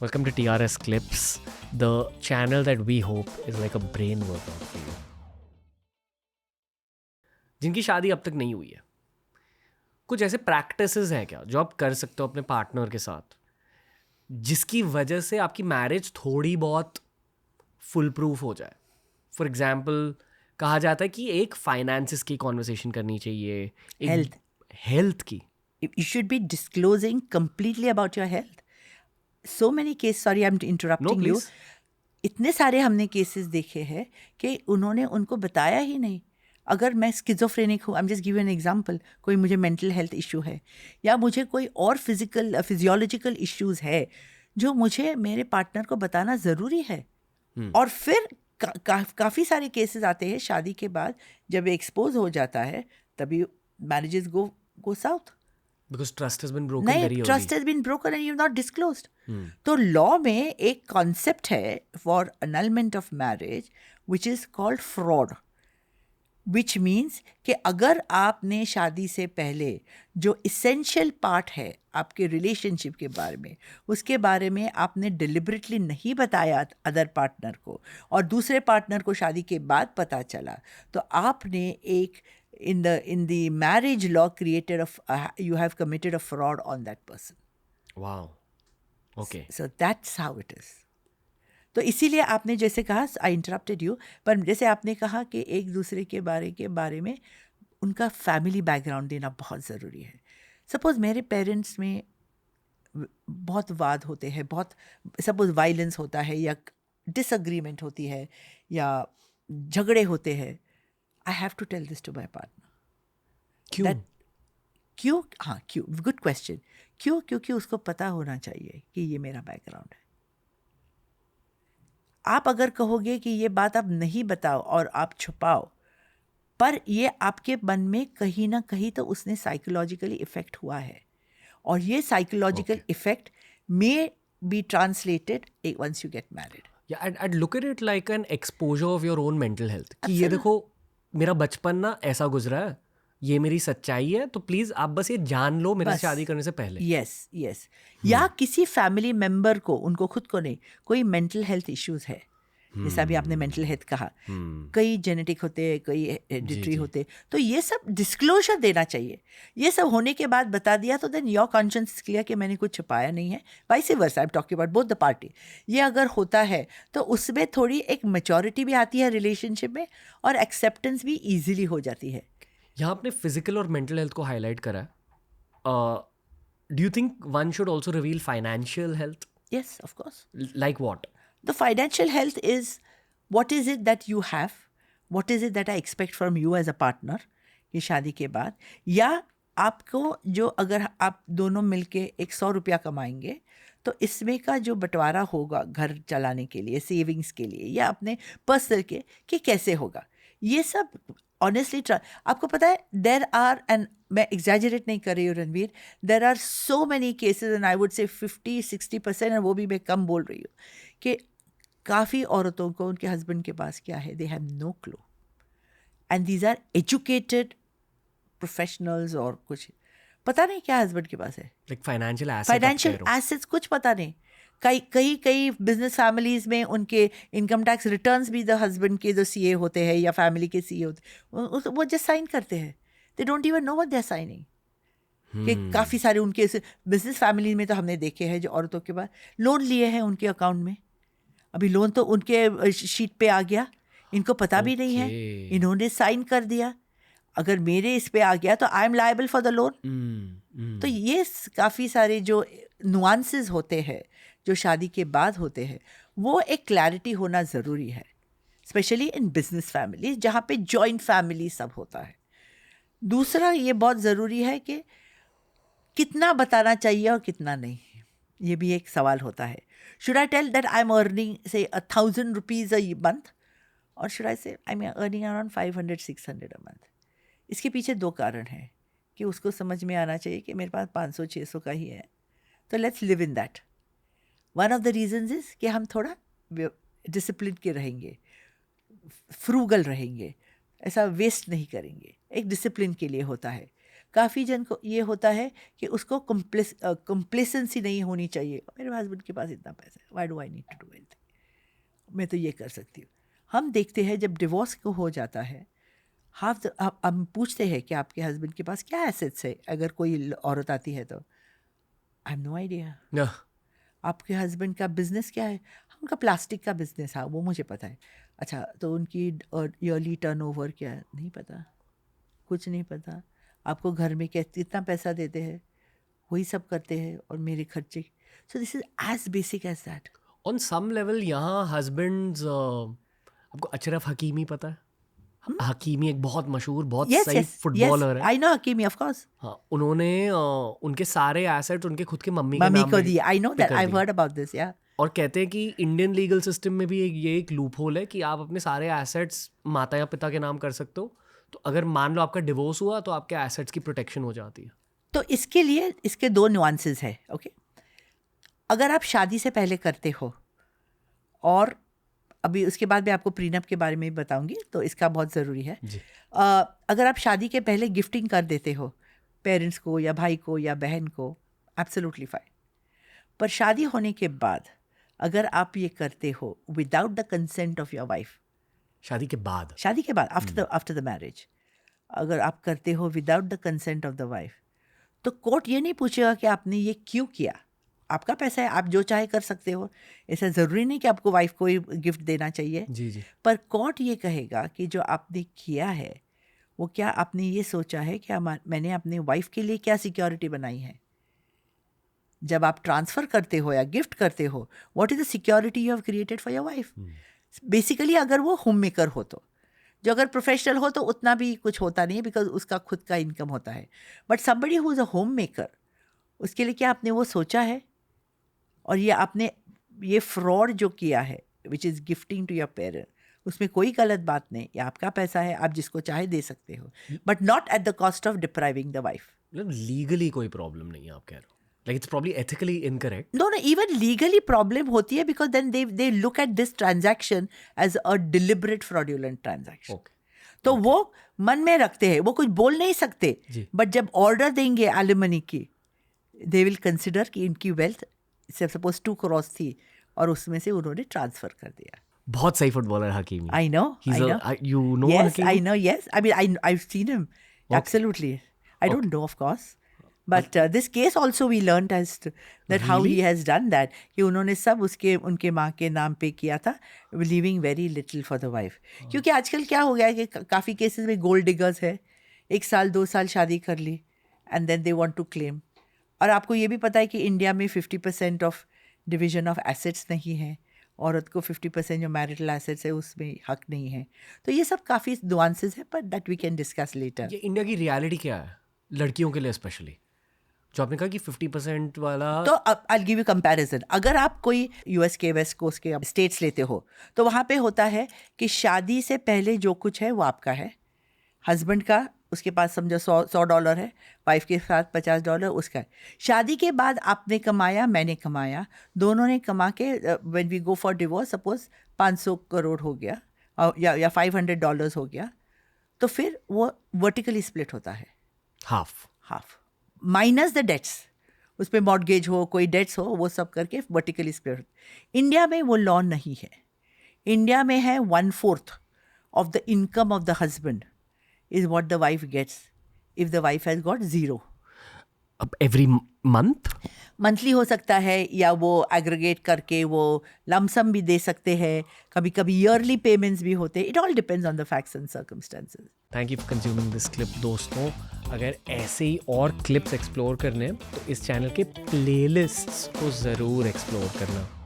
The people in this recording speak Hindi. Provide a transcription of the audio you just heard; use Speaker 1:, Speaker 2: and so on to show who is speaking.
Speaker 1: Welcome to TRS Clips, the channel that we hope is like a brain workout for you. जिनकी शादी अब तक नहीं हुई है, कुछ ऐसे प्रैक्टिसेस हैं क्या जो आप कर सकते हो अपने पार्टनर के साथ, जिसकी वजह से आपकी मैरिज थोड़ी बहुत फुल प्रूफ हो जाए? फॉर एग्जाम्पल, कहा जाता है कि एक फाइनेंसेस की कॉन्वर्सेशन करनी चाहिए, हेल्थ की.
Speaker 2: You should be disclosing completely about your health. So many cases, sorry I'm interrupting you. इतने सारे हमने केसेस देखे हैं कि उन्होंने उनको बताया ही नहीं. अगर मैं स्किज़ोफ्रेनिक हूँ, I am just give an example, कोई मुझे मेंटल हेल्थ इशू है या मुझे कोई और फिजियोलॉजिकल इश्यूज है जो मुझे मेरे पार्टनर को बताना ज़रूरी है. और फिर काफ़ी सारे केसेस आते हैं शादी के बाद, जब एक्सपोज हो जाता है तभी marriages go south.
Speaker 1: Because trust has been broken
Speaker 2: नहीं,
Speaker 1: very early.
Speaker 2: Trust has been broken and you not disclosed. तो लॉ में एक कॉन्सेप्ट है for annulment of marriage which is called fraud, which means कि अगर आपने शादी से पहले जो इसेंशियल पार्ट है आपके रिलेशनशिप के बारे में, उसके बारे में आपने डिलिबरेटली नहीं बताया अदर पार्टनर को, और दूसरे पार्टनर को शादी के बाद पता चला, तो आपने एक in the marriage law you have committed a fraud on that person.
Speaker 1: Wow. Okay.
Speaker 2: So that's how it is. तो इसीलिए आपने जैसे कहा, आई इंटरप्टेड यू, पर जैसे आपने कहा कि एक दूसरे के बारे में उनका फैमिली बैकग्राउंड देना बहुत ज़रूरी है. सपोज़ मेरे पेरेंट्स में बहुत वाद होते हैं, बहुत सपोज़ वायलेंस होता है या डिसएग्रीमेंट होती है या झगड़े होते हैं, I have to tell this to my partner.
Speaker 1: क्यों?
Speaker 2: हाँ, क्यों? Good question. क्यों? क्योंकि उसको पता होना चाहिए कि ये मेरा बैकग्राउंड है. आप अगर कहोगे कि ये बात आप नहीं बताओ और आप छुपाओ, पर ये आपके मन में कहीं ना कहीं तो उसने साइकोलॉजिकली इफेक्ट हुआ है, और ये psychological effect may be translated once you get married.
Speaker 1: Yeah, I'd look at it like an exposure of your own mental health. कि ये देखो, मेरा बचपन ना ऐसा गुजरा है, ये मेरी सच्चाई है, तो प्लीज आप बस ये जान लो मेरे से शादी करने से पहले.
Speaker 2: यस. या किसी फैमिली मेंबर को, उनको खुद को नहीं, कोई मेंटल हेल्थ इश्यूज है, जैसे अभी आपने मेंटल हेल्थ कहा, कई जेनेटिक होते हैं, कई हेरिडिटरी होते, तो ये सब डिस्क्लोजर देना चाहिए. ये सब होने के बाद बता दिया तो देन योर कॉन्शियंस क्लियर कि मैंने कुछ छुपाया नहीं है. Vice versa, I am talking about both the party. ये अगर होता है तो उसमें थोड़ी एक मैच्योरिटी भी आती है रिलेशनशिप में, और एक्सेप्टेंस भी ईजिली हो जाती है.
Speaker 1: यहाँ आपने फिजिकल और मेंटल हेल्थ को हाईलाइट करा है. Do you think one should also reveal financial health?
Speaker 2: Yes, of course.
Speaker 1: Like what?
Speaker 2: The financial health is what is it that you have, what is it that I expect from you as a partner ये शादी के बाद, या आपको जो, अगर आप दोनों मिलके 100 रुपया कमाएंगे तो इसमें का जो बंटवारा होगा घर चलाने के लिए, सेविंग्स के लिए, या अपने पर्सनल के, कि कैसे होगा, ये सब ऑनेस्टली आपको पता है. देर आर, एंड मैं एग्जैजरेट नहीं कर रही हूँ Ranveer, there are so many cases, and I would say 50-60%, और वो भी मैं कम बोल रही हूँ, कि काफ़ी औरतों को उनके हस्बैंड के पास क्या है, they have no clue, and these are educated professionals, और कुछ पता नहीं क्या हस्बैंड के पास है,
Speaker 1: लाइक फाइनेंशियल
Speaker 2: एसेट्स कुछ पता नहीं. कई बिजनेस फैमिलीज में उनके इनकम टैक्स रिटर्न्स भी द हस्बैंड के जो सीए होते हैं या फैमिली के सीए होते हैं, वो जस्ट साइन करते हैं, they don't even know what they are signing. कि काफ़ी सारे उनके बिजनेस फैमिली में तो हमने देखे हैं जो औरतों के पास लोन लिए हैं उनके अकाउंट में, अभी लोन तो उनके शीट पे आ गया, इनको पता भी नहीं है, इन्होंने साइन कर दिया, अगर मेरे इस पे आ गया तो I am liable for the loan. तो ये काफ़ी सारे जो नुआंसेस होते हैं जो शादी के बाद होते हैं, वो एक क्लैरिटी होना ज़रूरी है, स्पेशली इन बिजनेस फैमिली जहाँ पे जॉइंट फैमिली सब होता है. दूसरा ये बहुत ज़रूरी है कि कितना बताना चाहिए और कितना नहीं, ये भी एक सवाल होता है. Should I tell that I'm earning say 1,000 rupees a month, or should I say I'm earning around 500-600 a month? इसके पीछे दो कारण हैं कि उसको समझ में आना चाहिए कि मेरे पास 500-600 का ही है, तो let's live in that. One of the reasons is कि हम थोड़ा डिसिप्लिन के रहेंगे, फ्रूगल रहेंगे, ऐसा वेस्ट नहीं करेंगे, एक डिसिप्लिन के लिए होता है. काफ़ी जन को ये होता है कि उसको कंप्लेसेंसी नहीं होनी चाहिए, मेरे हस्बैंड के पास इतना पैसा है, why do I need to do anything, मैं तो ये कर सकती हूँ। हम देखते हैं जब डिवोर्स को हो जाता है, हम पूछते हैं कि आपके हस्बैंड के पास क्या एसेट्स है, अगर कोई औरत आती है तो आई हैव नो आइडिया। आपके हस्बैंड का बिजनेस क्या है? उनका प्लास्टिक का बिजनेस है, वो मुझे पता है। अच्छा, तो उनकी ईयरली टर्नओवर क्या है? नहीं पता, कुछ नहीं पता। आपको घर में कितना पैसा देते हैं, वही सब करते हैं, और मेरे खर्चे। So this is as basic as that.
Speaker 1: On some level यहाँ हस्बैंड्स, आपको अशरफ हकीमी पता है? हकीमी एक बहुत मशहूर, बहुत सही फुटबॉलर है।
Speaker 2: I know Hakimi, of course.
Speaker 1: हाँ, उन्होंने उनके सारे एसेट उनके खुद के मम्मी
Speaker 2: को दिए। I know that, I heard about this, या।
Speaker 1: और कहते हैं कि इंडियन लीगल सिस्टम में भी ये एक लूप होल है कि आप अपने सारे एसेट्स माता या पिता के नाम कर सकते हो, तो अगर मान लो आपका डिवोर्स हुआ तो आपके एसेट्स की प्रोटेक्शन हो जाती है।
Speaker 2: तो इसके लिए इसके 2 नुआंसेस है, ओके। अगर आप शादी से पहले करते हो, और अभी उसके बाद मैं आपको प्रीनप के बारे में भी बताऊंगी, तो इसका बहुत ज़रूरी है। अगर आप शादी के पहले गिफ्टिंग कर देते हो पेरेंट्स को या भाई को या बहन को, एब्सोल्युटली फाइन। पर शादी होने के बाद अगर आप ये करते हो without the consent of your wife, शादी के बाद आफ्टर द मैरिज, अगर आप करते हो without the consent of the wife, तो कोर्ट ये नहीं पूछेगा कि आपने ये क्यों किया। आपका पैसा है, आप जो चाहे कर सकते हो, ऐसा ज़रूरी नहीं कि आपको वाइफ को ही गिफ्ट देना चाहिए।
Speaker 1: जी।
Speaker 2: पर कोर्ट ये कहेगा कि जो आपने किया है वो क्या आपने ये सोचा है कि मैंने अपने वाइफ के लिए क्या सिक्योरिटी बनाई है। जब आप ट्रांसफ़र करते हो या गिफ्ट करते हो, what is the security you have created for your wife. Basically अगर वो होम मेकर हो तो, जो अगर प्रोफेशनल हो तो उतना भी कुछ होता नहीं है, बिकॉज उसका खुद का इनकम होता है। But somebody who is a home maker, उसके लिए क्या आपने वो सोचा है? और ये आपने ये फ्रॉड जो किया है, which is gifting to your parent, उसमें कोई गलत बात नहीं, ये आपका पैसा है, आप जिसको चाहे दे सकते हो, but not at the cost of depriving the wife.
Speaker 1: मतलब लीगली कोई प्रॉब्लम नहीं है, आप कह रहे हो? Like it's probably ethically incorrect.
Speaker 2: No, even legally problem होती है, because then they look at this transaction as a deliberate fraudulent transaction.
Speaker 1: Okay.
Speaker 2: तो वो मन में रखते हैं, वो कुछ बोल नहीं सकते, बट जब ऑर्डर देंगे एलिमनी की, दे विल कंसिडर कि इनकी वेल्थ सपोज 2 crore थी और उसमें से उन्होंने ट्रांसफर कर दिया।
Speaker 1: बहुत सही footballer Hakimi.
Speaker 2: I know.
Speaker 1: You know
Speaker 2: yes,
Speaker 1: Hakimi?
Speaker 2: I know. Yes, I mean I've seen him. Okay. Absolutely. I don't know, of course. But this case also we learned as to that how he has done that, कि उन्होंने सब उनके माँ के नाम पे किया था, leaving very little for the wife. क्योंकि आजकल क्या हो गया है कि काफ़ी केसेस में गोल्ड डिगर्स है, 1 साल 2 साल शादी कर ली and then they want to claim. और आपको ये भी पता है कि इंडिया में 50% ऑफ डिवीजन ऑफ एसेट्स नहीं है, औरत को 50% जो मैरिटल एसेट्स है उसमें हक नहीं है। तो ये सब काफ़ी नुआंसेस है, but that we can discuss later.
Speaker 1: ये इंडिया की रियलिटी क्या है लड़कियों के लिए स्पेशली, जो आपने कहा कि 50% वाला?
Speaker 2: तो आई गिव यू कंपैरिजन। अगर आप कोई यूएस के वेस्ट कोस्ट के स्टेट्स लेते हो, तो वहाँ पे होता है कि शादी से पहले जो कुछ है वो आपका है, हस्बैंड का, उसके पास समझो $100 है, वाइफ के साथ $50 उसका है। शादी के बाद आपने कमाया, मैंने कमाया, दोनों ने कमा के when we go for divorce, suppose 500 crore हो गया या $500 हो गया, तो फिर वो वर्टिकली स्प्लिट होता है, हाफ माइनस द डेट्स, उस पर मॉर्गेज हो, कोई डेट्स हो, वो सब करके वर्टिकली स्प्लिट। इंडिया में वो लॉ नहीं है। इंडिया में है 1/4 of the income of the husband is what the wife gets if the wife has got 0.
Speaker 1: Every month?
Speaker 2: Monthly हो सकता है, या वो एग्रीगेट करके वो लमसम भी दे सकते हैं, कभी कभी ईयरली पेमेंट्स भी होते हैं। It all depends on the facts and circumstances.
Speaker 1: Thank you for consuming this clip. दोस्तों, अगर ऐसे ही और क्लिप्स एक्सप्लोर करने हैं तो इस चैनल के प्लेलिस्ट्स को ज़रूर एक्सप्लोर करना।